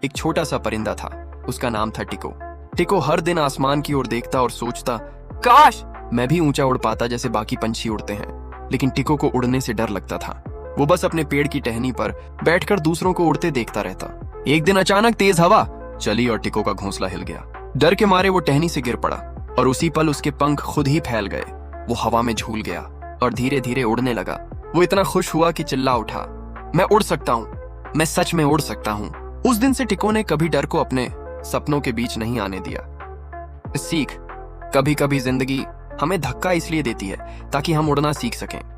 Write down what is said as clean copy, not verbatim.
एक छोटा सा परिंदा था। उसका नाम था टिको। टिको हर दिन आसमान की ओर देखता और सोचता, काश मैं भी ऊंचा उड़ पाता जैसे बाकी पंछी उड़ते हैं। लेकिन टिको को उड़ने से डर लगता था। वो बस अपने पेड़ की टहनी पर बैठकर दूसरों को उड़ते देखता रहता। एक दिन अचानक तेज हवा चली और टिको का घोंसला हिल गया। डर के मारे वो टहनी से गिर पड़ा और उसी पल उसके पंख खुद ही फैल गए। वो हवा में झूल गया और धीरे धीरे उड़ने लगा। वो इतना खुश हुआ कि चिल्ला उठा, मैं उड़ सकता हूँ, मैं सच में उड़ सकता हूँ। उस दिन से टिको ने कभी डर को अपने सपनों के बीच नहीं आने दिया। सीख, कभी कभी जिंदगी हमें धक्का इसलिए देती है ताकि हम उड़ना सीख सकें।